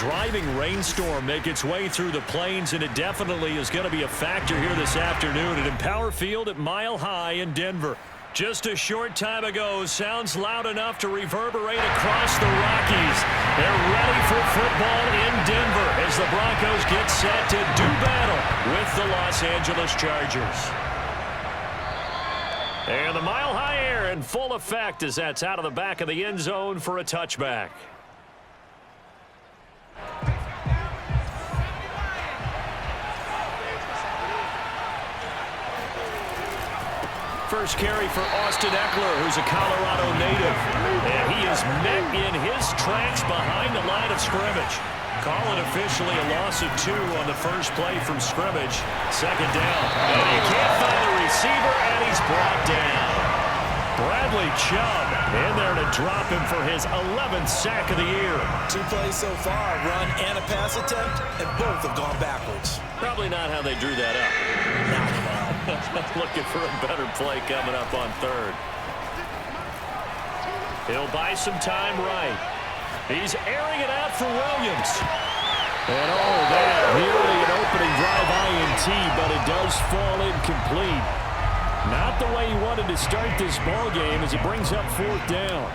driving rainstorm make its way through the plains, and it definitely is going to be a factor here this afternoon at Empower Field at Mile High in Denver. Just a short time ago, sounds loud enough to reverberate across the Rockies. They're ready for football in Denver as the Broncos get set to do battle with the Los Angeles Chargers. And the Mile High air in full effect as that's out of the back of the end zone for a touchback. First carry for Austin Ekeler, who's a Colorado native. And he is met in his tracks behind the line of scrimmage. Call it officially a loss of 2 on the first play from scrimmage. Second down. And he can't find the receiver, and he's brought down. Bradley Chubb in there to drop him for his 11th sack of the year. 2 plays so far, run and a pass attempt, and both have gone backwards. Probably not how they drew that up. Not at all. Looking for a better play coming up on third. He'll buy some time right. He's airing it out for Williams. And that nearly an opening drive INT, but it does fall incomplete. Not the way he wanted to start this ball game as it brings up 4th down.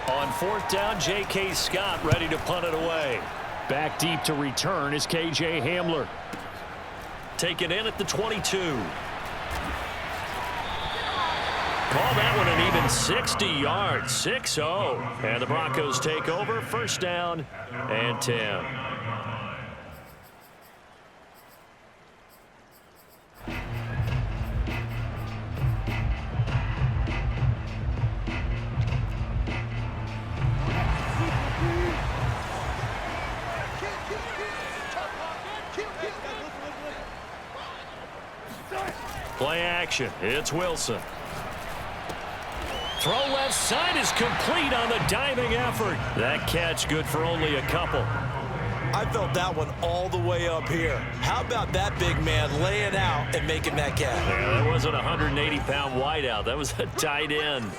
On 4th down, J.K. Scott ready to punt it away. Back deep to return is K.J. Hamler. Taken in at the 22. Call that one an even 60 yards, 6-0. And the Broncos take over, 1st down and 10. Play action. It's Wilson. Throw left side is complete on the diving effort. That catch good for only a couple. I felt that one all the way up here. How about that big man laying out and making that catch? Yeah, that wasn't a 180-pound wideout. That was a tight end.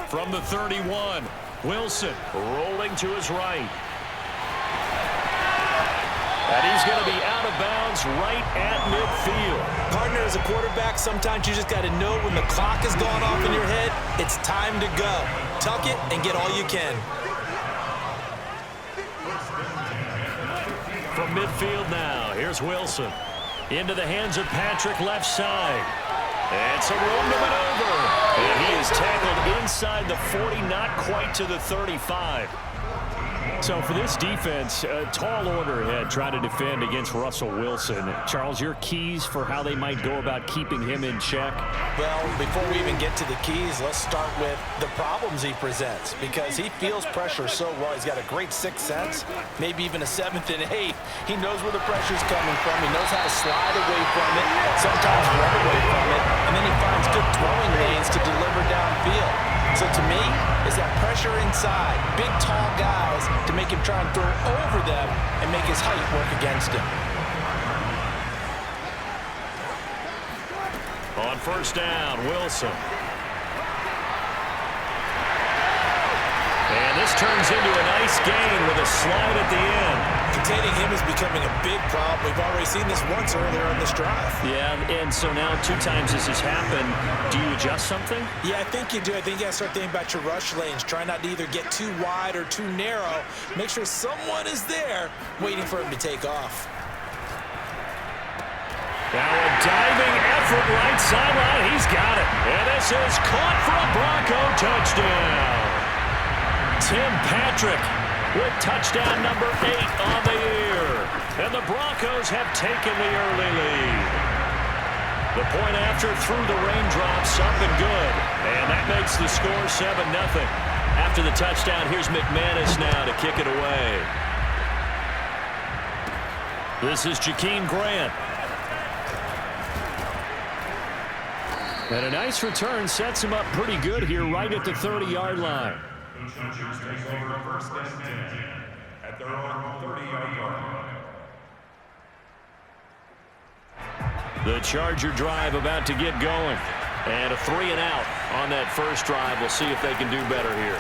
From the 31, Wilson rolling to his right. And he's going to be out of bounds right at midfield. Partner, as a quarterback, sometimes you just got to know when the clock has gone off in your head, it's time to go. Tuck it and get all you can. From midfield now, here's Wilson. Into the hands of Patrick left side. And some room to maneuver. And he is tackled inside the 40, not quite to the 35. So for this defense, a tall order ahead trying to defend against Russell Wilson. Charles, your keys for how they might go about keeping him in check? Well, before we even get to the keys, let's start with the problems he presents, because he feels pressure so well. He's got a great 6th sense, maybe even a 7th and 8th. He knows where the pressure's coming from. He knows how to slide away from it, sometimes run away from it, and then he finds good throwing lanes to deliver downfield. So to me, is that pressure inside, big, tall guys to make him try and throw over them and make his height work against him. On 1st down, Wilson. And this turns into a nice gain with a slide at the end. Containing him is becoming a big problem. We've already seen this once earlier on this drive. Yeah, and so now 2 times this has happened. Do you adjust something? Yeah, I think you do. I think you got to start thinking about your rush lanes. Try not to either get too wide or too narrow. Make sure someone is there waiting for him to take off. Now a diving effort right sideline. He's got it. And this is caught for a Bronco touchdown. Tim Patrick with touchdown number 8 on the year. And the Broncos have taken the early lead. The point after through the raindrops, up and good. And that makes the score 7-0. After the touchdown, here's McManus now to kick it away. This is Jakeem Grant. And a nice return sets him up pretty good here right at the 30-yard line. The Chargers take over 1st and 10 at their own 30-yard line. The Charger drive about to get going. And a 3-and-out on that first drive. We'll see if they can do better here.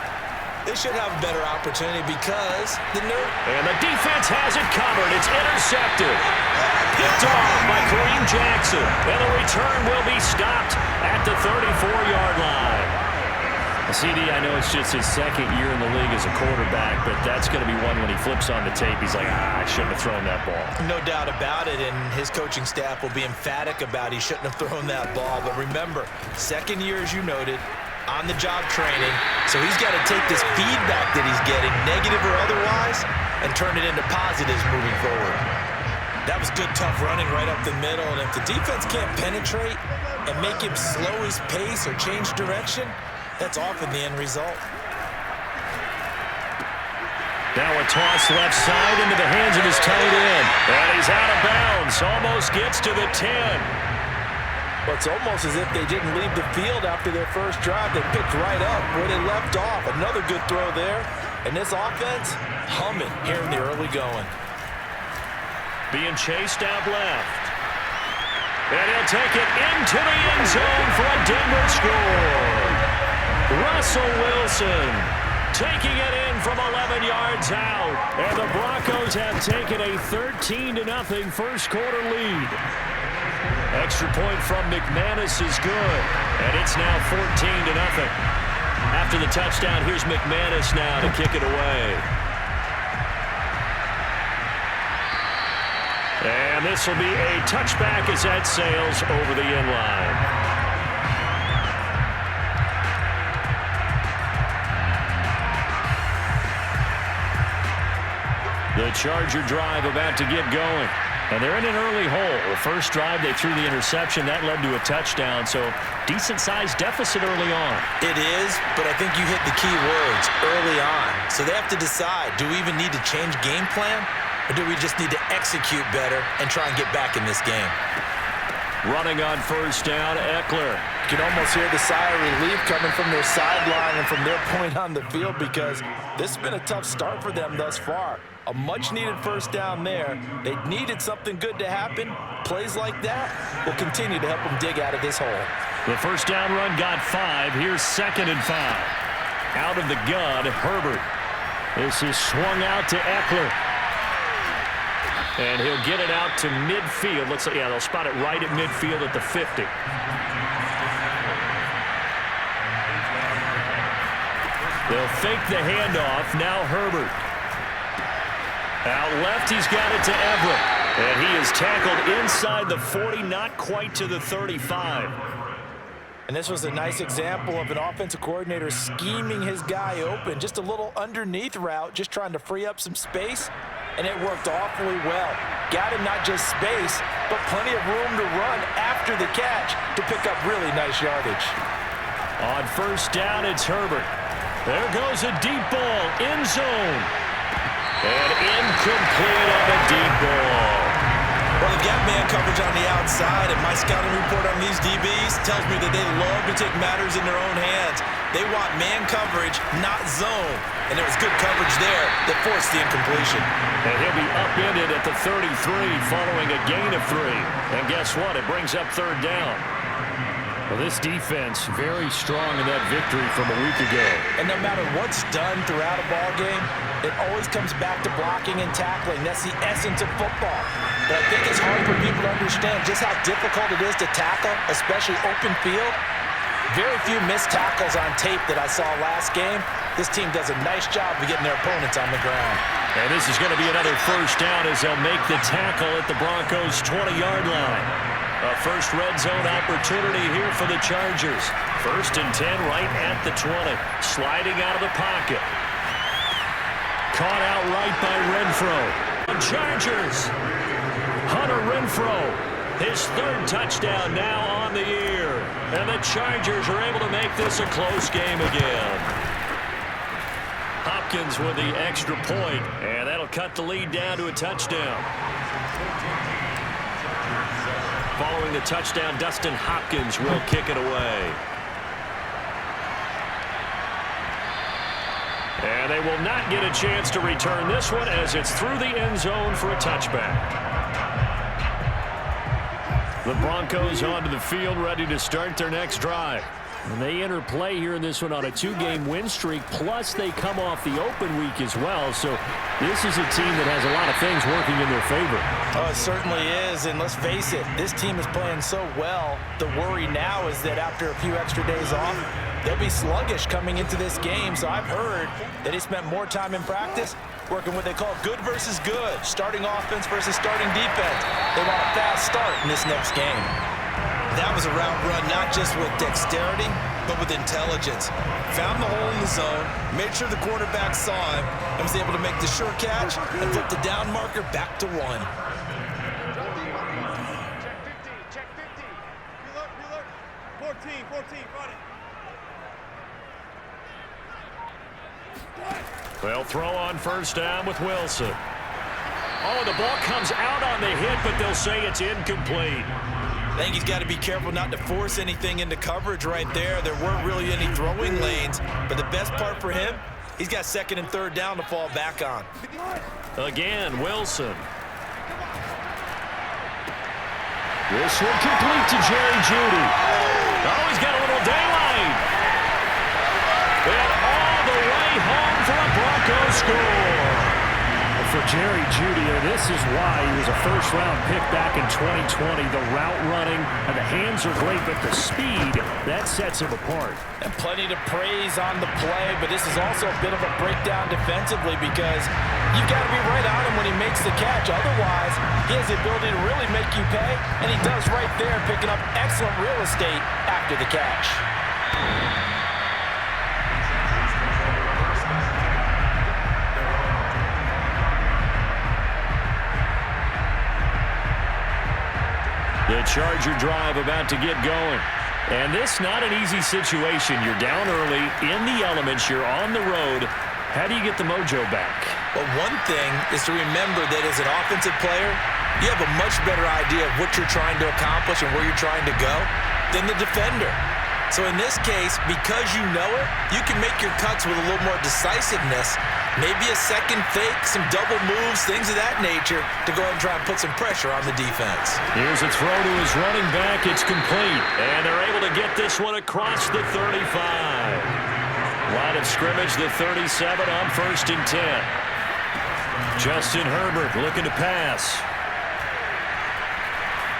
They should have a better opportunity because And the defense has it covered. It's intercepted. Picked off by Kareem Jackson. And the return will be stopped at the 34-yard line. CD, I know it's just his second year in the league as a quarterback, but that's going to be one when he flips on the tape. He's like, I shouldn't have thrown that ball. No doubt about it, and his coaching staff will be emphatic about he shouldn't have thrown that ball. But remember, second year, as you noted, on-the-job training, so he's got to take this feedback that he's getting, negative or otherwise, and turn it into positives moving forward. That was good, tough running right up the middle, and if the defense can't penetrate and make him slow his pace or change direction, that's often the end result. Now a toss left side into the hands of his tight end. And he's out of bounds. Almost gets to the 10. Well, it's almost as if they didn't leave the field after their first drive. They picked right up where they left off. Another good throw there. And this offense, humming here in the early going. Being chased out left. And he'll take it into the end zone for a Denver score. Russell Wilson taking it in from 11 yards out. And the Broncos have taken a 13-0 first quarter lead. Extra point from McManus is good. And it's now 14-0. After the touchdown, here's McManus now to kick it away. And this will be a touchback as that sails over the end line. The Charger drive about to get going. And they're in an early hole. The first drive, they threw the interception. That led to a touchdown, so decent-sized deficit early on. It is, but I think you hit the key words, early on. So they have to decide, do we even need to change game plan, or do we just need to execute better and try and get back in this game? Running on first down, Eckler. You can almost hear the sigh of relief coming from their sideline and from their point on the field because this has been a tough start for them thus far. A much-needed first down there. They needed something good to happen. Plays like that will continue to help them dig out of this hole. The first down run got 5. Here's 2nd and 5. Out of the gun, Herbert. This is swung out to Eckler. And he'll get it out to midfield. Looks like, yeah, they'll spot it right at midfield at the 50. They'll fake the handoff. Now Herbert. Out left, he's got it to Everett. And he is tackled inside the 40, not quite to the 35. And this was a nice example of an offensive coordinator scheming his guy open. Just a little underneath route, just trying to free up some space. And it worked awfully well. Got him not just space, but plenty of room to run after the catch to pick up really nice yardage. On first down, it's Herbert. There goes a deep ball, end zone. And incomplete on a deep ball. Well, they've got man coverage on the outside, and my scouting report on these DBs tells me that they love to take matters in their own hands. They want man coverage, not zone. And it was good coverage there that forced the incompletion. And he'll be upended at the 33 following a gain of 3. And guess what? It brings up third down. Well, this defense very strong in that victory from a week ago. And no matter what's done throughout a ball game, it always comes back to blocking and tackling. That's the essence of football. But I think it's hard for people to understand just how difficult it is to tackle, especially open field. Very few missed tackles on tape that I saw last game. This team does a nice job of getting their opponents on the ground. And this is going to be another first down as they'll make the tackle at the Broncos' 20-yard line. A first red zone opportunity here for the Chargers. 1st and 10 right at the 20. Sliding out of the pocket. Caught out right by Renfro. The Chargers. Hunter Renfro. His 3rd touchdown now on the year. And the Chargers are able to make this a close game again. Hopkins with the extra point, and that'll cut the lead down to a touchdown. Following the touchdown, Dustin Hopkins will kick it away. And they will not get a chance to return this one as it's through the end zone for a touchback. The Broncos onto the field, ready to start their next drive. And they enter play here in this one on a 2-game win streak, plus they come off the open week as well. So this is a team that has a lot of things working in their favor. Oh, it certainly is, and let's face it, this team is playing so well. The worry now is that after a few extra days off, they'll be sluggish coming into this game. So I've heard that they spent more time in practice working what they call good versus good, starting offense versus starting defense. They want a fast start in this next game. That was a route run not just with dexterity, but with intelligence. Found the hole in the zone, made sure the quarterback saw him, and was able to make the sure catch and flip the down marker back to 1. Check 50. Reload. 14, run it. They'll throw on first down with Wilson. Oh, the ball comes out on the hit, but they'll say it's incomplete. I think he's got to be careful not to force anything into coverage right there. There weren't really any throwing lanes, but the best part for him, he's got second and third down to fall back on. Again, Wilson. This one complete to Jerry Jeudy. Oh, he's got a little daylight. And all the way home for a Broncos score. For Jerry Jeudy, this is why he was a first-round pick back in 2020. The route running and the hands are great, but the speed, that sets him apart. And plenty to praise on the play, but this is also a bit of a breakdown defensively because you've got to be right on him when he makes the catch. Otherwise, he has the ability to really make you pay, and he does right there, picking up excellent real estate after the catch. The Charger drive about to get going. And this not an easy situation. You're down early, in the elements, you're on the road. How do you get the mojo back? Well, one thing is to remember that as an offensive player, you have a much better idea of what you're trying to accomplish and where you're trying to go than the defender. So in this case, because you know it, you can make your cuts with a little more decisiveness. Maybe a second fake, some double moves, things of that nature to go ahead and try and put some pressure on the defense. Here's a throw to his running back. It's complete. And they're able to get this one across the 35. Line of scrimmage, the 37 on 1st and 10. Justin Herbert looking to pass.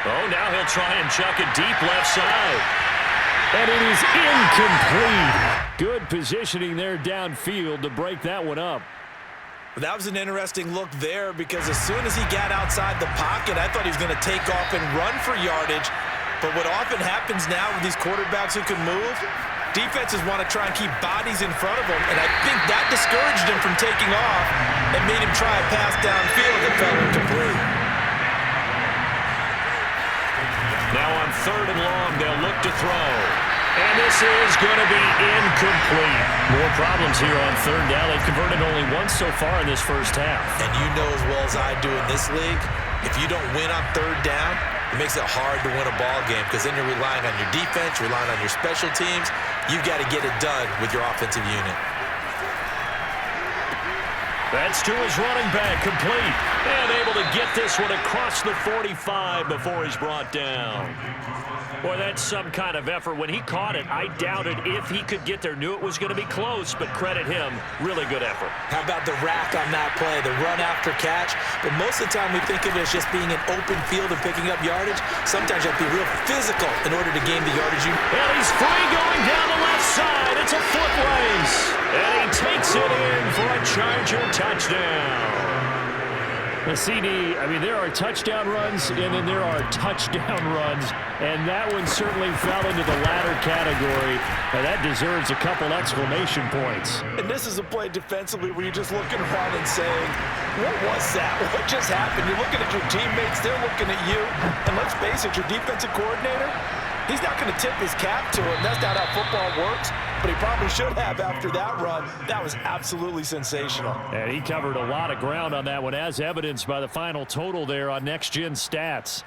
Oh, now he'll try and chuck it deep left side. And it is incomplete. Good positioning there downfield to break that one up. That was an interesting look there because as soon as he got outside the pocket, I thought he was going to take off and run for yardage. But what often happens now with these quarterbacks who can move, defenses want to try and keep bodies in front of them. And I think that discouraged him from taking off and made him try a pass downfield that fell incomplete. Now on 3rd and long, they'll look to throw. And this is going to be incomplete. More problems here on 3rd down. They've converted only once so far in this first half. And you know as well as I do in this league, if you don't win on 3rd down, it makes it hard to win a ball game because then you're relying on your defense, relying on your special teams. You've got to get it done with your offensive unit. That's to his running back, complete. And able to get this one across the 45 before he's brought down. Boy, that's some kind of effort. When he caught it, I doubted if he could get there. Knew it was going to be close, but credit him. Really good effort. How about the rack on that play, the run after catch? But most of the time we think of it as just being an open field and picking up yardage. Sometimes you have to be real physical in order to gain the yardage. And he's free going down the left side. It's a foot race. And he takes it in for a Charger touchdown. The CD, I mean, there are touchdown runs, and then there are touchdown runs, and that one certainly fell into the latter category, and that deserves a couple exclamation points. And this is a play defensively where you're just looking around and saying, what was that? What just happened? You're looking at your teammates, they're looking at you, and let's face it, your defensive coordinator, he's not going to tip his cap to him. That's not how football works, but he probably should have after that run. That was absolutely sensational. And he covered a lot of ground on that one, as evidenced by the final total there on Next Gen Stats.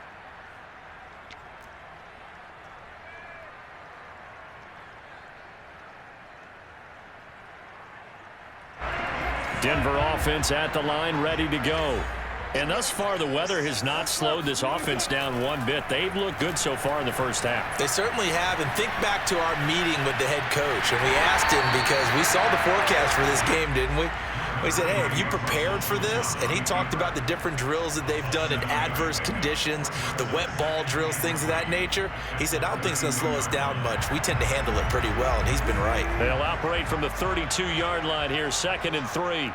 Denver offense at the line, ready to go. And thus far, the weather has not slowed this offense down one bit. They've looked good so far in the first half. They certainly have. And think back to our meeting with the head coach. And we asked him, because we saw the forecast for this game, didn't we? We said, hey, have you prepared for this? And he talked about the different drills that they've done in adverse conditions, the wet ball drills, things of that nature. He said, I don't think it's going to slow us down much. We tend to handle it pretty well, and he's been right. They'll operate from the 32-yard line here, 2nd and 3.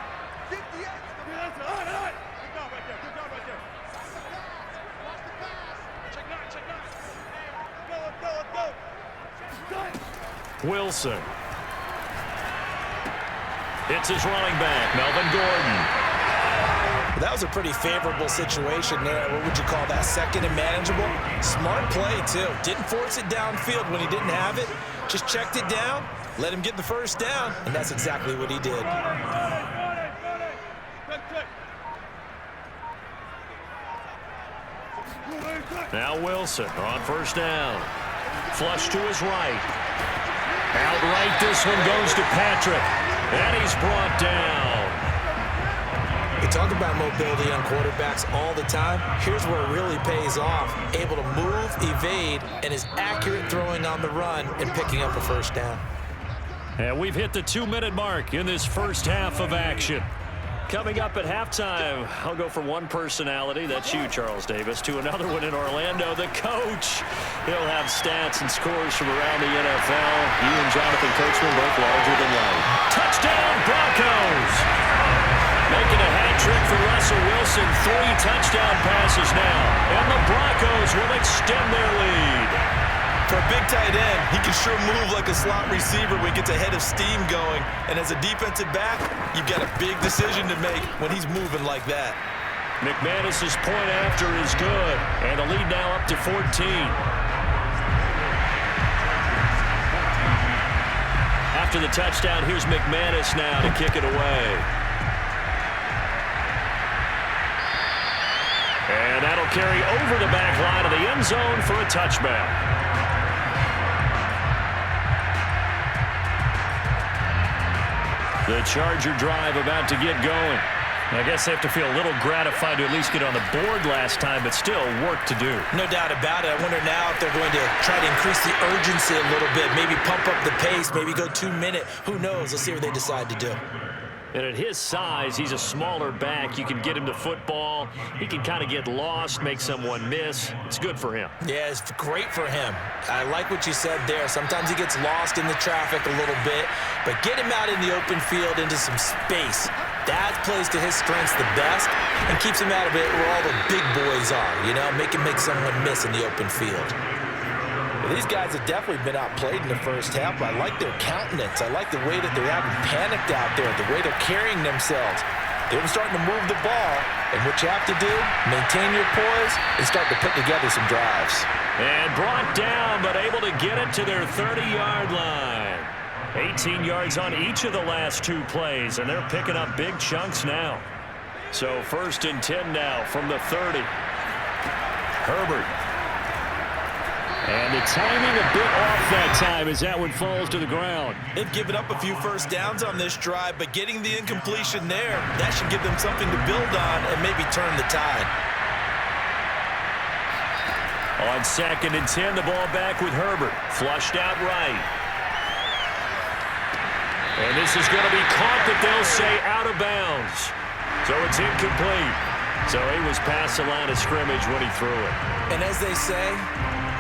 Wilson. It's his running back, Melvin Gordon. Well, that was a pretty favorable situation there. What would you call that? 2nd and manageable? Smart play, too. Didn't force it downfield when he didn't have it. Just checked it down, let him get the first down, and that's exactly what he did. Now Wilson on first down. Flush to his right. Outright, this one goes to Patrick. And he's brought down. We talk about mobility on quarterbacks all the time. Here's where it really pays off. Able to move, evade, and is accurate throwing on the run and picking up a first down. And we've hit the 2-minute mark in this first half of action. Coming up at halftime, I'll go from one personality, that's you, Charles Davis, to another one in Orlando, the coach. He'll have stats and scores from around the NFL. He and Jonathan Coachman both larger than life. Touchdown, Broncos! Making a hat trick for Russell Wilson. 3 touchdown passes now. And the Broncos will extend their lead. For a big tight end, he can sure move like a slot receiver when he gets a head of steam going. And as a defensive back, you've got a big decision to make when he's moving like that. McManus's point after is good. And the lead now up to 14. After the touchdown, here's McManus now to kick it away. And that'll carry over the back line of the end zone for a touchback. The Charger drive about to get going. I guess they have to feel a little gratified to at least get on the board last time, but still work to do. No doubt about it. I wonder now if they're going to try to increase the urgency a little bit, maybe pump up the pace, maybe go 2-minute. Who knows? Let's see what they decide to do. And at his size, he's a smaller back. You can get him to football. He can kind of get lost, make someone miss. It's good for him. Yeah, it's great for him. I like what you said there. Sometimes he gets lost in the traffic a little bit, but get him out in the open field into some space. That plays to his strengths the best and keeps him out of it where all the big boys are, you know, make someone miss in the open field. Well, these guys have definitely been outplayed in the first half, but I like their countenance. I like the way that they're having panicked out there, the way they're carrying themselves. They're starting to move the ball, and what you have to do, maintain your poise and start to put together some drives. And brought down, but able to get it to their 30-yard line. 18 yards on each of the last 2 plays, and they're picking up big chunks now. So 1st and 10 now from the 30. Herbert. And the timing a bit off that time as that one falls to the ground. They've given up a few first downs on this drive, but getting the incompletion there, that should give them something to build on and maybe turn the tide. On 2nd and 10, the ball back with Herbert. Flushed out right. And this is going to be caught, but they'll say out of bounds. So it's incomplete. So he was past the line of scrimmage when he threw it. And as they say,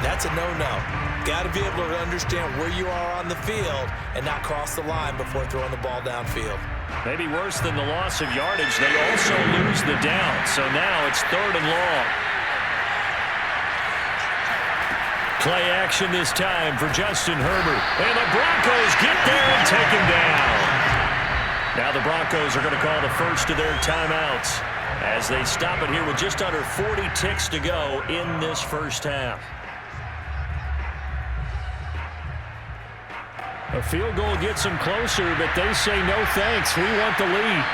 that's a no-no. Got to be able to understand where you are on the field and not cross the line before throwing the ball downfield. Maybe worse than the loss of yardage, they also lose the down. So now it's 3rd and long. Play action this time for Justin Herbert. And the Broncos get there and take him down. Now the Broncos are going to call the first of their timeouts as they stop it here with just under 40 ticks to go in this first half. A field goal gets them closer, but they say no thanks. We want the lead.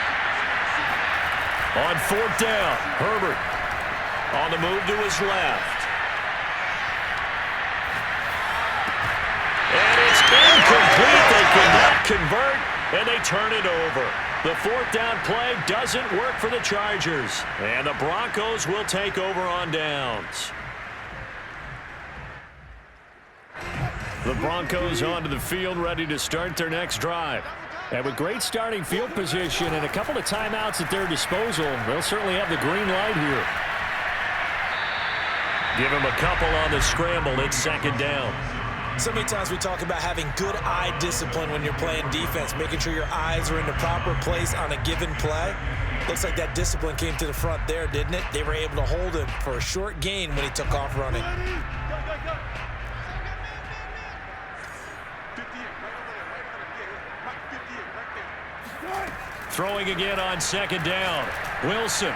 On 4th down, Herbert on the move to his left. And it's incomplete. They cannot convert, and they turn it over. The fourth down play doesn't work for the Chargers. And the Broncos will take over on downs. The Broncos onto the field, ready to start their next drive. And with great starting field position and a couple of timeouts at their disposal, they'll certainly have the green light here. Give him a couple on the scramble. It's second down. So many times we talk about having good eye discipline when you're playing defense, making sure your eyes are in the proper place on a given play. Looks like that discipline came to the front there, didn't it? They were able to hold him for a short gain when he took off running. Throwing again on second down. Wilson.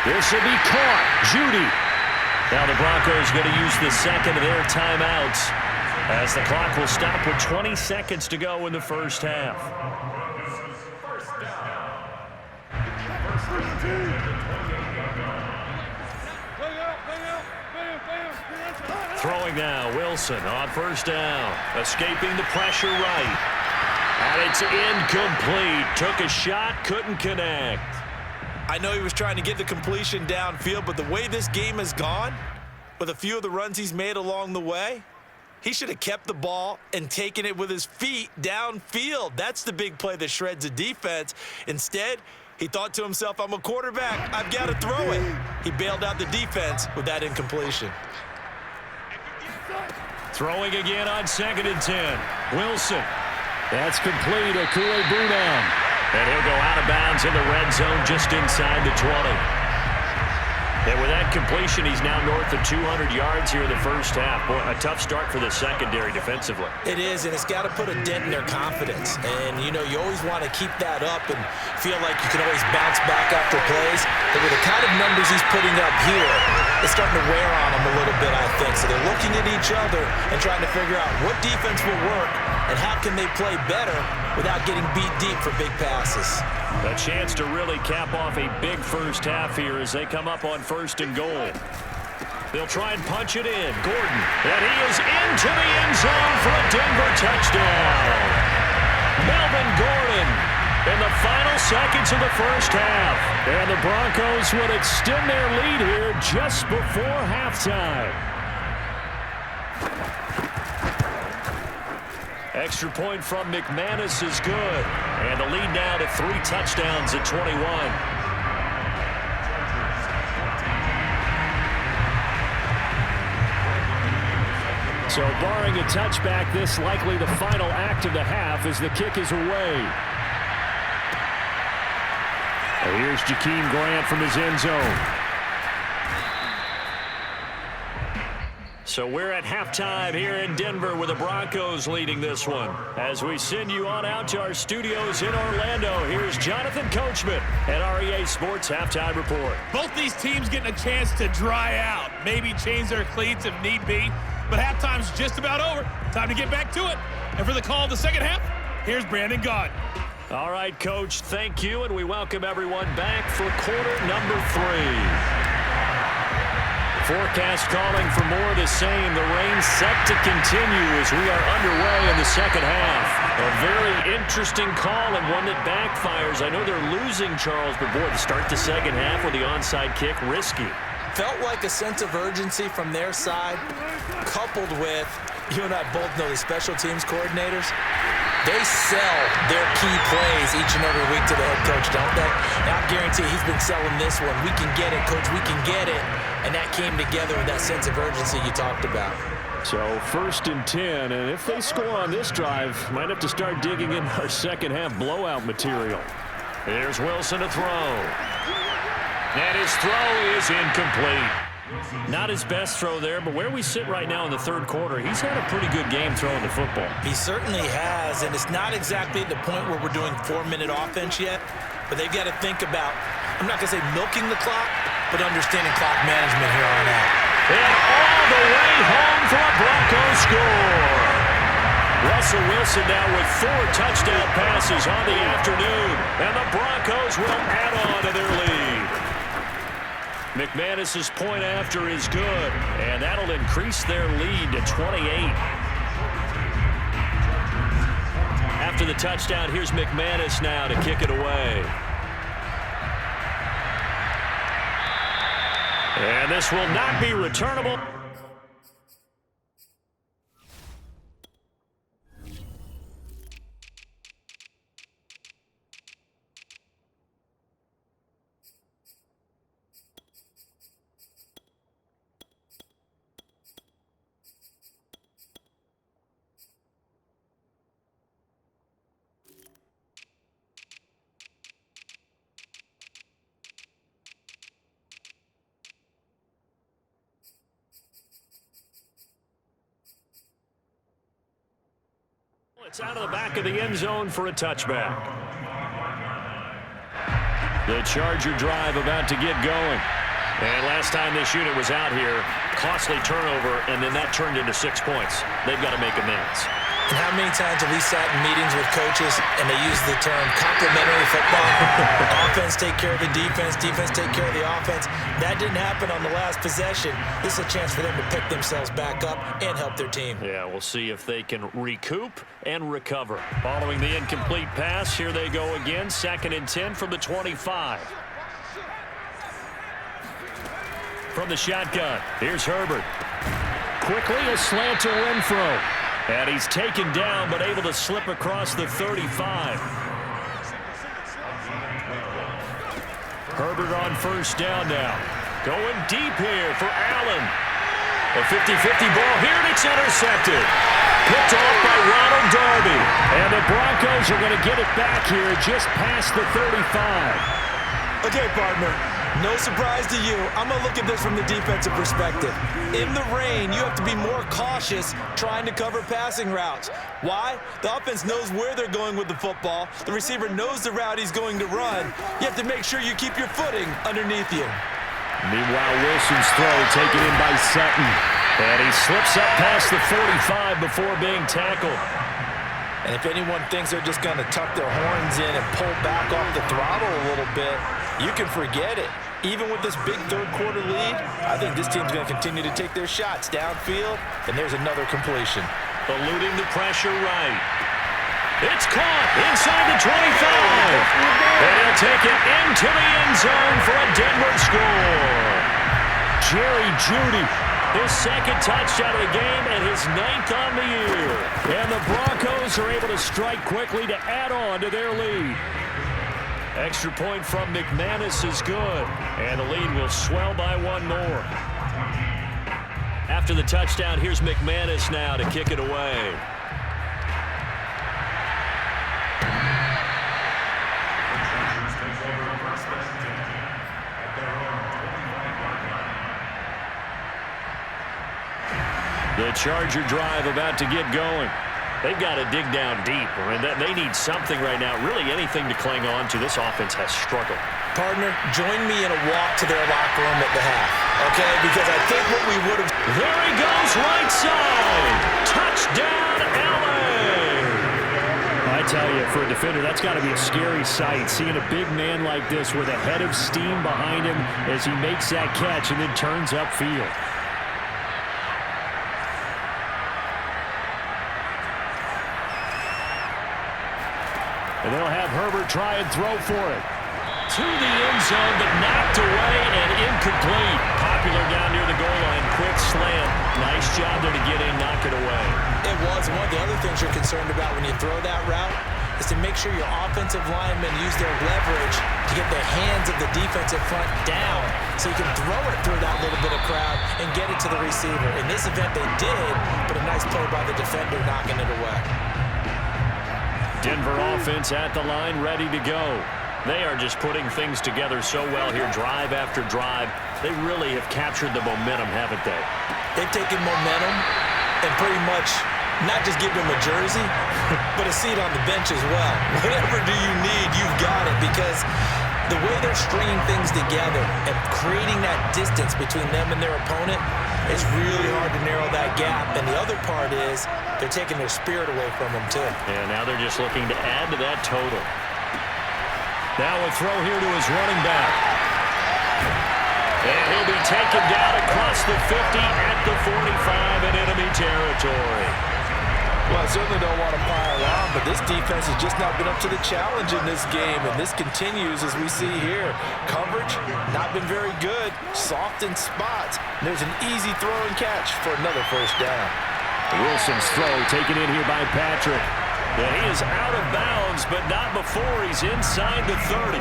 This will be caught. Judy. Now the Broncos going to use the second of their timeouts as the clock will stop with 20 seconds to go in the first half. Throwing now, Wilson on first down. Escaping the pressure right. And it's incomplete. Took a shot, couldn't connect. I know he was trying to get the completion downfield, but the way this game has gone, with a few of the runs he's made along the way, he should have kept the ball and taken it with his feet downfield. That's the big play that shreds a defense. Instead, he thought to himself, I'm a quarterback. I've got to throw it. He bailed out the defense with that incompletion. Throwing again on 2nd and 10. Wilson. That's complete. Okue-Bunam. And he'll go out of bounds in the red zone just inside the 20. And with that completion, he's now north of 200 yards here in the first half. Boy, a tough start for the secondary defensively. It is, and it's got to put a dent in their confidence. And, you know, you always want to keep that up and feel like you can always bounce back after plays. But with the kind of numbers he's putting up here, it's starting to wear on them a little bit, I think. So they're looking at each other and trying to figure out what defense will work and how can they play better without getting beat deep for big passes. A chance to really cap off a big first half here as they come up on 1st and goal. They'll try and punch it in. Gordon, and he is into the end zone for a Denver touchdown. Melvin Gordon in the final seconds of the first half. And the Broncos would extend their lead here just before halftime. Extra point from McManus is good. And the lead now to 3 touchdowns at 21. So barring a touchback, this likely the final act of the half as the kick is away. And here's Jakeem Grant from his end zone. So we're at halftime here in Denver with the Broncos leading this one. As we send you on out to our studios in Orlando, here's Jonathan Coachman at REA Sports Halftime Report. Both these teams getting a chance to dry out, maybe change their cleats if need be. But halftime's just about over. Time to get back to it. And for the call of the second half, here's Brandon Gaudin. All right, Coach, thank you, and we welcome everyone back for quarter number 3. Forecast calling for more of the same. The rain set to continue as we are underway in the second half. A very interesting call and one that backfires. I know they're losing, Charles, but boy, to start the second half with the onside kick, risky. Felt like a sense of urgency from their side, coupled with, you and I both know the special teams coordinators, they sell their key plays each and every week to the head coach, don't they? Now, I guarantee he's been selling this one. We can get it, Coach. We can get it. And that came together with that sense of urgency you talked about. So 1st and 10, and if they score on this drive, might have to start digging in our second half blowout material. There's Wilson to throw. And his throw is incomplete. Not his best throw there, but where we sit right now in the third quarter, he's had a pretty good game throwing the football. He certainly has, and it's not exactly at the point where we're doing 4-minute offense yet, but they've got to think about, I'm not going to say milking the clock, but understanding clock management here on out. And all the way home for a Broncos score. Russell Wilson now with 4 touchdown passes on the afternoon, and the Broncos will add on to their lead. McManus's point after is good, and that'll increase their lead to 28. After the touchdown, here's McManus now to kick it away. And this will not be returnable. It's out of the back of the end zone for a touchback. The Charger drive about to get going. And last time this unit was out here, costly turnover, and then that turned into 6 points. They've got to make amends. And how many times have we sat in meetings with coaches and they use the term complementary football? Offense take care of the defense, defense take care of the offense. That didn't happen on the last possession. This is a chance for them to pick themselves back up and help their team. Yeah, we'll see if they can recoup and recover. Following the incomplete pass, here they go again. 2nd and 10 from the 25. From the shotgun, here's Herbert. Quickly a slant to Renfro. And he's taken down, but able to slip across the 35. Herbert on first down now. Going deep here for Allen. A 50-50 ball here, and it's intercepted. Picked off by Ronald Darby. And the Broncos are going to get it back here just past the 35. Okay, partner. No surprise to you. I'm going to look at this from the defensive perspective. In the rain, you have to be more cautious trying to cover passing routes. Why? The offense knows where they're going with the football. The receiver knows the route he's going to run. You have to make sure you keep your footing underneath you. Meanwhile, Wilson's throw taken in by Sutton. And he slips up past the 45 before being tackled. And if anyone thinks they're just going to tuck their horns in and pull back off the throttle a little bit, you can forget it. Even with this big third-quarter lead, I think this team's going to continue to take their shots downfield, and there's another completion. Eluding the pressure right. It's caught inside the 25. And he'll take it into the end zone for a Denver score. Jerry Jeudy, his 2nd touchdown of the game and his 9th on the year. And the Broncos are able to strike quickly to add on to their lead. Extra point from McManus is good, and the lead will swell by 1 more. After the touchdown, here's McManus now to kick it away. The Charger drive about to get going. They've got to dig down deep, and they need something right now, really anything to cling on to. This offense has struggled. Partner, join me in a walk to their locker room at the half, okay? Because I think what we would have... There he goes, right side. Touchdown, LA. I tell you, for a defender, that's got to be a scary sight, seeing a big man like this with a head of steam behind him as he makes that catch and then turns upfield. And they'll have Herbert try and throw for it. To the end zone, but knocked away and incomplete. Popular down near the goal line. Quick slant. Nice job there to get in, knock it away. It was. One of the other things you're concerned about when you throw that route is to make sure your offensive linemen use their leverage to get the hands of the defensive front down so you can throw it through that little bit of crowd and get it to the receiver. In this event, they did, but a nice play by the defender knocking it away. Denver offense at the line, ready to go. They are just putting things together so well here, drive after drive. They really have captured the momentum, haven't they? They've taken momentum and pretty much not just give them a jersey, but a seat on the bench as well. Whatever do you need, you've got it, because the way they're stringing things together and creating that distance between them and their opponent, it's really hard to narrow that gap. And the other part is they're taking their spirit away from them, too. And now they're just looking to add to that total. Now a throw here to his running back. And he'll be taken down across the 50 at the 45 in enemy territory. Well, I certainly don't want to pile on, but this defense has just not been up to the challenge in this game, and this continues as we see here. Coverage, not been very good, soft in spots. There's an easy throw and catch for another first down. Wilson's throw taken in here by Patrick. And he is out of bounds, but not before he's inside the 30.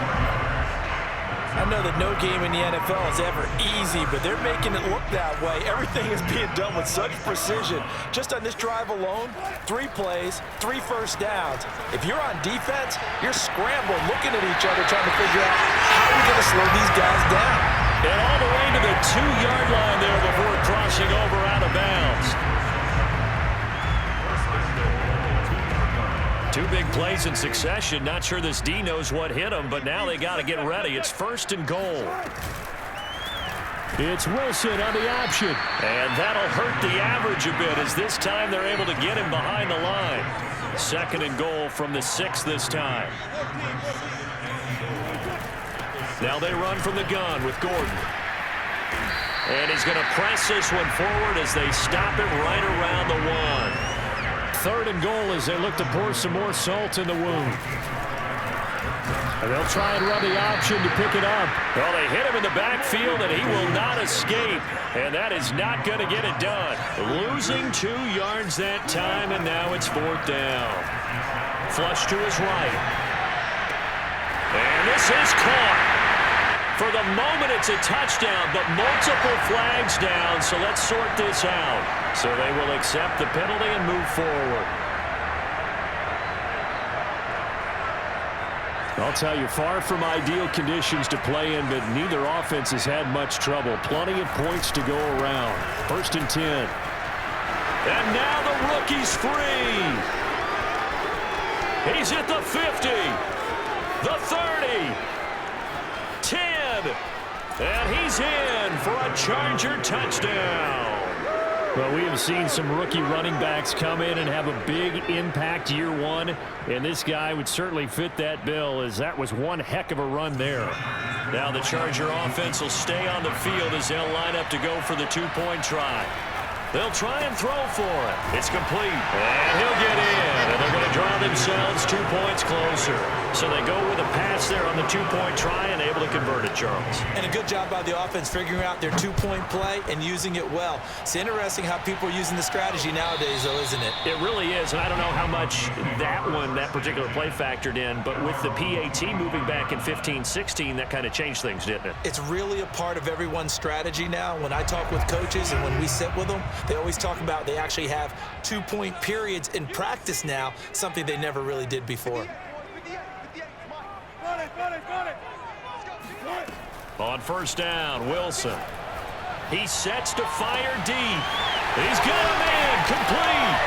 I know that no game in the NFL is ever easy, but they're making it look that way. Everything is being done with such precision. Just on this drive alone, 3 plays, 3 first downs. If you're on defense, you're scrambling, looking at each other, trying to figure out how we're going to slow these guys down. And all the way to the 2-yard line there before crossing over out of bounds. 2 big plays in succession. Not sure this D knows what hit him, but now they got to get ready. It's 1st and goal. It's Wilson on the option. And that'll hurt the average a bit as this time they're able to get him behind the line. 2nd and goal from the 6 this time. Now they run from the gun with Gordon. And he's going to press this one forward as they stop it right around the 1. 3rd and goal as they look to pour some more salt in the wound. And they'll try and run the option to pick it up. Well, they hit him in the backfield, and he will not escape. And that is not going to get it done. Losing 2 yards that time, and now it's 4th down. Flush to his right. And this is caught. For the moment, it's a touchdown, but multiple flags down, so let's sort this out. So they will accept the penalty and move forward. I'll tell you, far from ideal conditions to play in, but neither offense has had much trouble. Plenty of points to go around. 1st and 10. And now the rookie's free. He's at the 50, the 30, 10, and he's in for a Charger touchdown. Well, we have seen some rookie running backs come in and have a big impact year 1, and this guy would certainly fit that bill, as that was one heck of a run there. Now the Charger offense will stay on the field as they'll line up to go for the 2-point try. They'll try and throw for it. It's complete. And he'll get in. And they're going to draw themselves 2 points closer. So they go with a pass there on the 2-point try and able to convert it, Charles. And a good job by the offense figuring out their 2-point play and using it well. It's interesting how people are using the strategy nowadays, though, isn't it? It really is. And I don't know how much that particular play factored in. But with the PAT moving back in 15-16, that kind of changed things, didn't it? It's really a part of everyone's strategy now. When I talk with coaches and when we sit with them, they always talk about they actually have 2-point periods in practice now, something they never really did before. On 1st down, Wilson. He sets to fire deep. He's got a man complete.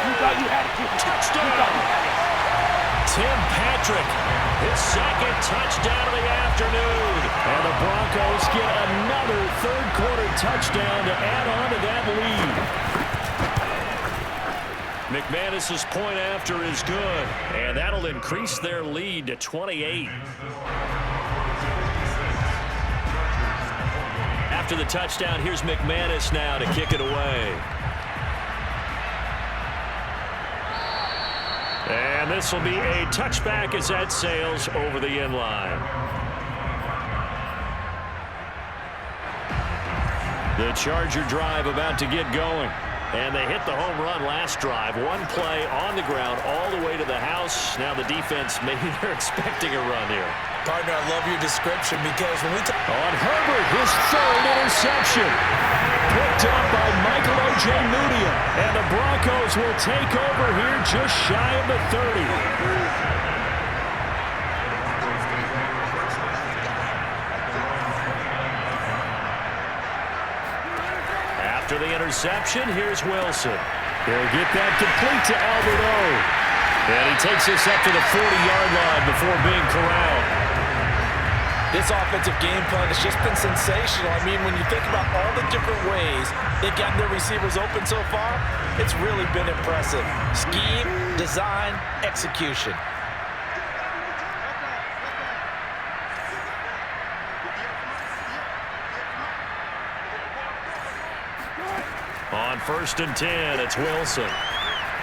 You thought you had it. Touchdown. Tim Patrick, his 2nd touchdown of the afternoon. And the Broncos get another 3rd-quarter touchdown to add on to that lead. McManus's point after is good, and that'll increase their lead to 28. After the touchdown, here's McManus now to kick it away. And this will be a touchback as that sails over the end line. The Charger drive about to get going. And they hit the home run last drive. 1 play on the ground all the way to the house. Now the defense, maybe they're expecting a run here. Partner, I love your description because when we talk on Herbert, his 3rd interception. Picked up by Michael Ojemudia. And the Broncos will take over here just shy of the 30. After the interception, here's Wilson. He'll get that complete to Albert O. And he takes this up to the 40-yard line before being corralled. This offensive game plan has just been sensational. I mean, when you think about all the different ways they've gotten their receivers open so far, it's really been impressive. Scheme, design, execution. On 1st and 10, it's Wilson.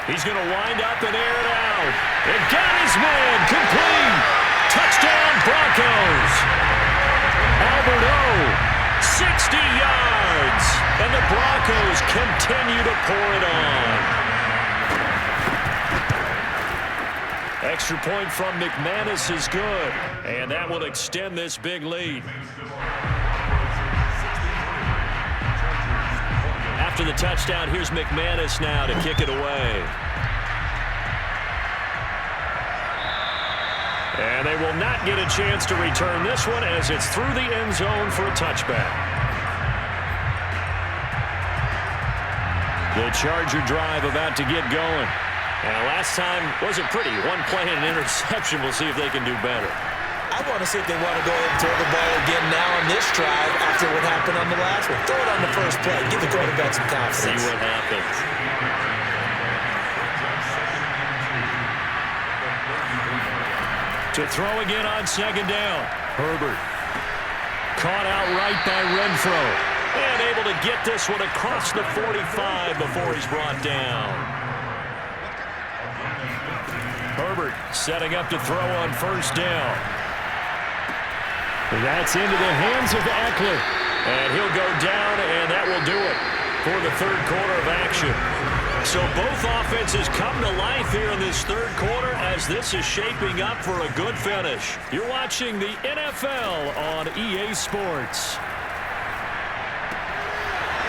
He's going to wind up and air it out. And got his man complete. Touchdown, Broncos. Albert O, 60 yards. And the Broncos continue to pour it on. Extra point from McManus is good. And that will extend this big lead. After the touchdown, here's McManus now to kick it away. And they will not get a chance to return this one as it's through the end zone for a touchback. The Charger drive about to get going. And last time wasn't pretty. One play and an interception. We'll see if they can do better. I want to see if they want to go ahead and throw the ball again now on this drive after what happened on the last one. Throw it on the first play. Give the quarterback some confidence. See what happens. To throw again on second down. Herbert. Caught out right by Renfro. And able to get this one across the 45 before he's brought down. Herbert setting up to throw on first down. That's into the hands of Eckler. And he'll go down, and that will do it for the third quarter of action. So both offenses come to life here in this third quarter as this is shaping up for a good finish. You're watching the NFL on EA Sports.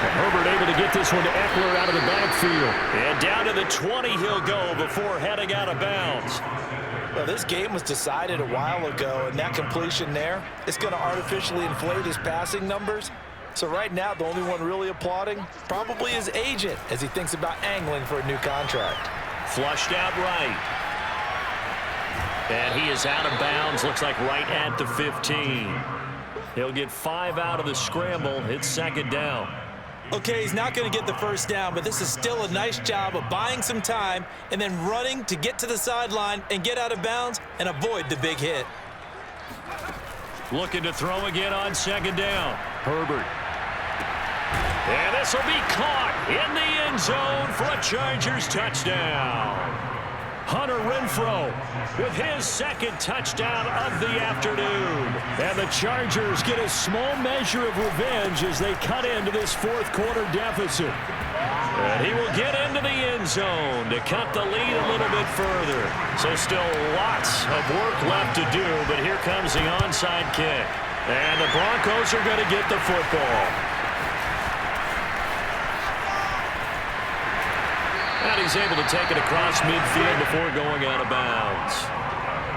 And Herbert able to get this one to Eckler out of the backfield. And down to the 20 he'll go before heading out of bounds. Well, this game was decided a while ago, and that completion there, it's going to artificially inflate his passing numbers. So right now, the only one really applauding probably his agent as he thinks about angling for a new contract. Flushed out right. And he is out of bounds, looks like right at the 15. He'll get 5 out of the scramble. It's second down. Okay, he's not going to get the first down, but this is still a nice job of buying some time and then running to get to the sideline and get out of bounds and avoid the big hit. Looking to throw again on second down. Herbert. And this will be caught in the end zone for a Chargers touchdown. Hunter Renfro with his second touchdown of the afternoon. And the Chargers get a small measure of revenge as they cut into this fourth quarter deficit. And he will get into the end zone to cut the lead a little bit further. So still lots of work left to do, but here comes the onside kick. And the Broncos are going to get the football. And he's able to take it across midfield before going out of bounds.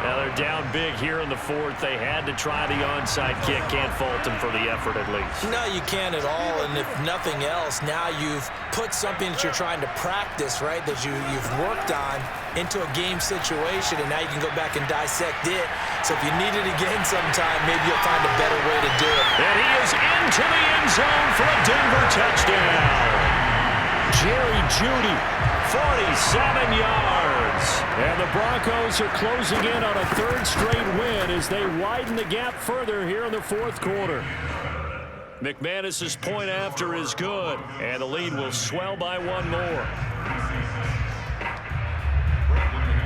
Now they're down big here in the fourth. They had to try the onside kick. Can't fault them for the effort at least. No, you can't at all. And if nothing else, now you've put something that you're trying to practice, right, that you've worked on into a game situation, and now you can go back and dissect it. So if you need it again sometime, maybe you'll find a better way to do it. And he is into the end zone for a Denver touchdown. Jerry Jeudy, 47 yards. And the Broncos are closing in on a third straight win as they widen the gap further here in the fourth quarter. McManus's point after is good, and the lead will swell by one more.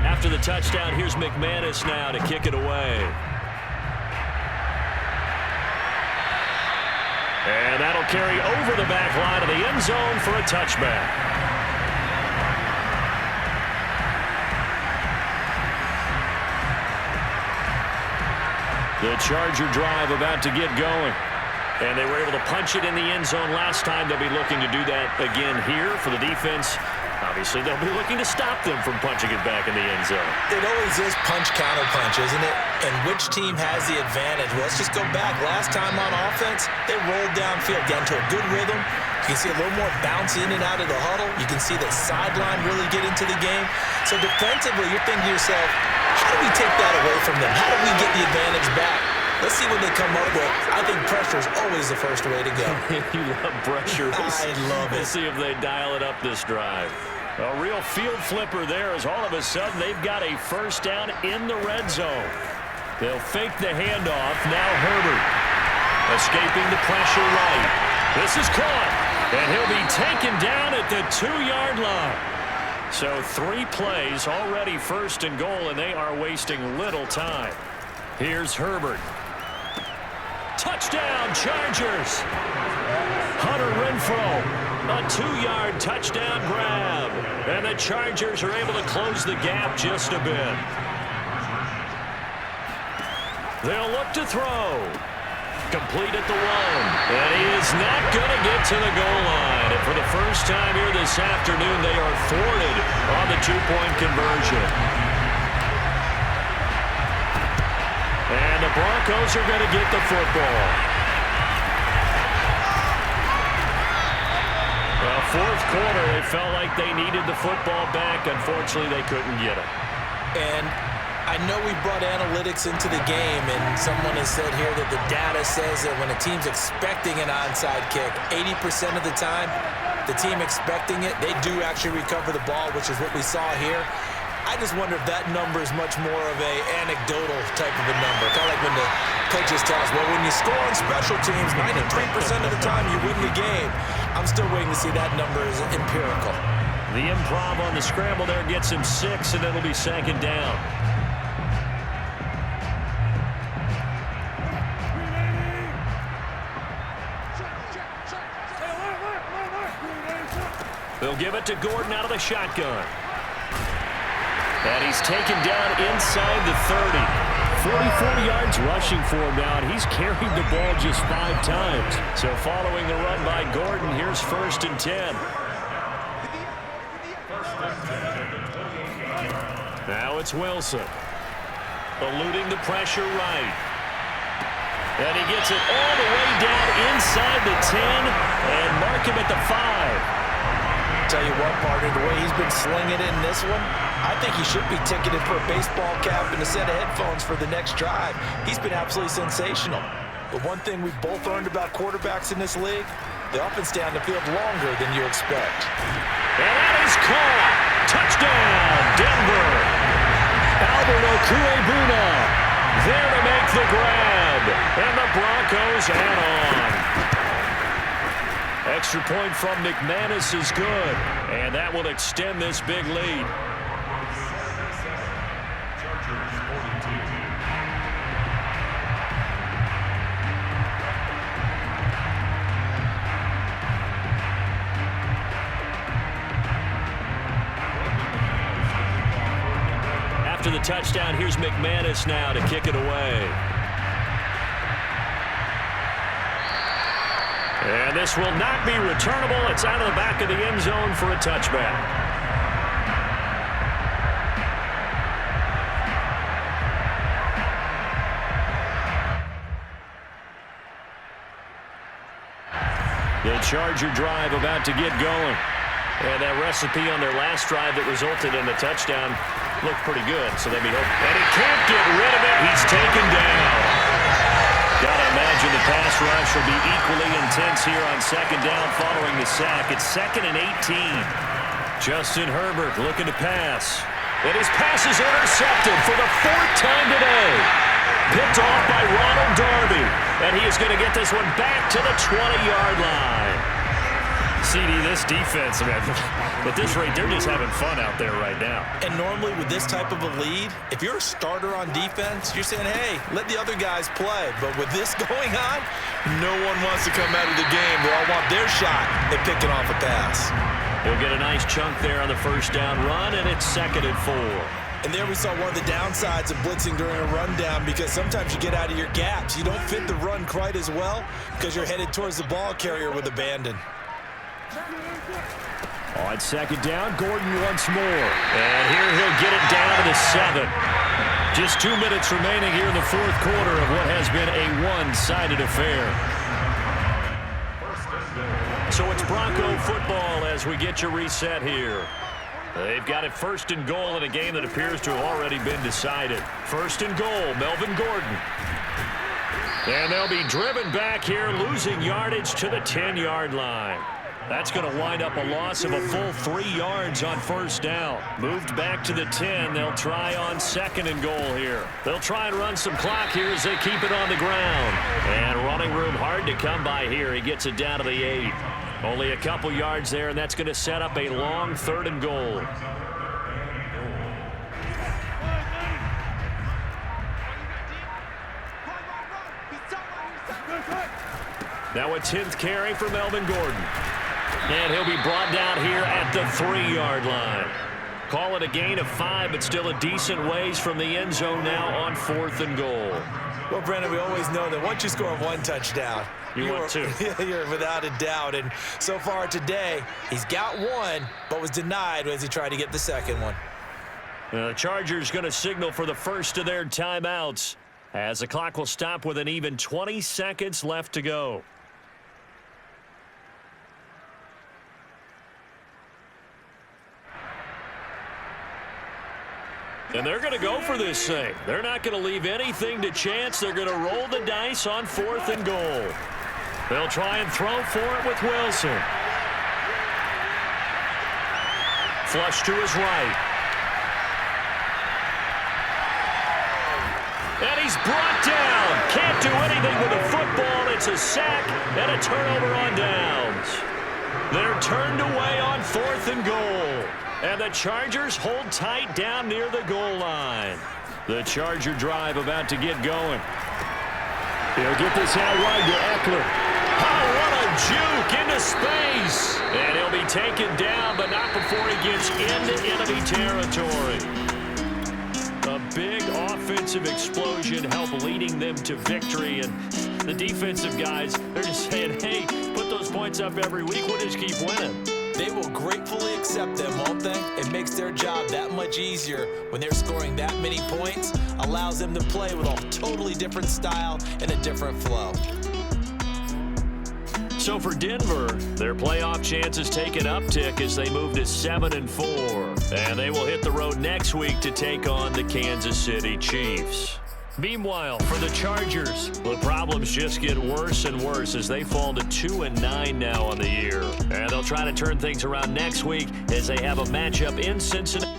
After the touchdown, here's McManus now to kick it away. And that'll carry over the back line of the end zone for a touchback. The Charger drive about to get going. And they were able to punch it in the end zone last time. They'll be looking to do that again here for the defense. Obviously, they'll be looking to stop them from punching it back in the end zone. It always is punch-counter-punch, isn't it? And which team has the advantage? Well, let's just go back. Last time on offense, they rolled downfield, got into a good rhythm. You can see a little more bounce in and out of the huddle. You can see the sideline really get into the game. So defensively, you're thinking to yourself, how do we take that away from them? How do we get the advantage back? Let's see what they come up with. I think pressure is always the first way to go. You love pressure. I love it. We'll see if they dial it up this drive. A real field flipper there as all of a sudden they've got a first down in the red zone. They'll fake the handoff. Now Herbert escaping the pressure right. This is caught, and he'll be taken down at the 2-yard line. So 3 plays, already 1st and goal, and they are wasting little time. Here's Herbert. Touchdown, Chargers. Hunter Renfrow, a 2-yard touchdown grab. And the Chargers are able to close the gap just a bit. They'll look to throw. Complete at the 1. And he is not going to get to the goal line. And for the first time here this afternoon, they are thwarted on the 2-point conversion. And the Broncos are going to get the football. Well, 4th quarter, they felt like they needed the football back. Unfortunately, they couldn't get it. And I know we brought analytics into the game, and someone has said here that the data says that when a team's expecting an onside kick, 80% of the time, the team expecting it, they do actually recover the ball, which is what we saw here. I just wonder if that number is much more of a anecdotal type of a number. Kind of like when the coaches tell us, well, when you score on special teams, 93% of the time you win the game. I'm still waiting to see that number is empirical. The improv on the scramble there gets him 6, and it'll be 2nd down. They'll give it to Gordon out of the shotgun. And he's taken down inside the 30. 44 yards rushing for him now, and he's carried the ball just 5 times. So following the run by Gordon, here's 1st and 10. Now it's Wilson. Eluding the pressure right. And he gets it all the way down inside the 10 and mark him at the 5. Tell you what, partner, the way he's been slinging it in this one, I think he should be ticketed for a baseball cap and a set of headphones for the next drive. He's been absolutely sensational. But one thing we've both learned about quarterbacks in this league, they often stay on the field longer than you expect. And that is caught. Touchdown, Denver. Albert Okwuegbuna there to make the grab. And the Broncos add on. Extra point from McManus is good, and that will extend this big lead. After the touchdown, here's McManus now to kick it away. And this will not be returnable. It's out of the back of the end zone for a touchback. The Charger drive about to get going. And that recipe on their last drive that resulted in a touchdown looked pretty good. So they'll be hoping. And he can't get rid of it. He's taken down. Gotta imagine the pass rush will be equally intense here on 2nd down following the sack. It's 2nd and 18. Justin Herbert looking to pass. And his pass is intercepted for the 4th time today. Picked off by Ronald Darby. And he is going to get this one back to the 20-yard line. CD, this defense, man, at this rate, they're just having fun out there right now. And normally with this type of a lead, if you're a starter on defense, you're saying, hey, let the other guys play. But with this going on, no one wants to come out of the game. They all want their shot at picking off a pass. He'll get a nice chunk there on the 1st down run, and it's 2nd and 4. And there we saw one of the downsides of blitzing during a rundown, because sometimes you get out of your gaps. You don't fit the run quite as well because you're headed towards the ball carrier with abandon. On 2nd down, Gordon once more. And here he'll get it down to the 7. Just 2 minutes remaining here in the 4th quarter of what has been a one-sided affair. So it's Bronco football as we get you reset here. They've got it 1st and goal in a game that appears to have already been decided. 1st and goal, Melvin Gordon. And they'll be driven back here, losing yardage to the 10-yard line. That's going to wind up a loss of a full 3 yards on 1st down. Moved back to the 10. They'll try on 2nd and goal here. They'll try and run some clock here as they keep it on the ground. And running room hard to come by here. He gets it down to the 8. Only a couple yards there, and that's going to set up a long 3rd and goal. Now a 10th carry for Melvin Gordon. And he'll be brought down here at the 3-yard line. Call it a gain of 5, but still a decent ways from the end zone now on 4th and goal. Well, Brendan, we always know that once you score 1 touchdown, want 2. You're without a doubt. And so far today, he's got 1, but was denied as he tried to get the 2nd one. The Chargers going to signal for the first of their timeouts as the clock will stop with an even 20 seconds left to go. And they're going to go for this thing. They're not going to leave anything to chance. They're going to roll the dice on 4th and goal. They'll try and throw for it with Wilson. Flush to his right. And he's brought down. Can't do anything with the football. It's a sack and a turnover on downs. They're turned away on 4th and goal. And the Chargers hold tight down near the goal line. The Charger drive about to get going. He'll get this out wide to Eckler. Oh, what a juke into space. And he'll be taken down, but not before he gets into enemy territory. A big offensive explosion helped leading them to victory. And the defensive guys, they're just saying, hey, put those points up every week. We'll just keep winning. They will gratefully accept them, won't they? It makes their job that much easier when they're scoring that many points. Allows them to play with a totally different style and a different flow. So for Denver, their playoff chances take an uptick as they move to 7-4. And they will hit the road next week to take on the Kansas City Chiefs. Meanwhile, for the Chargers, the problems just get worse and worse as they fall to 2-9 now on the year. And they'll try to turn things around next week as they have a matchup in Cincinnati.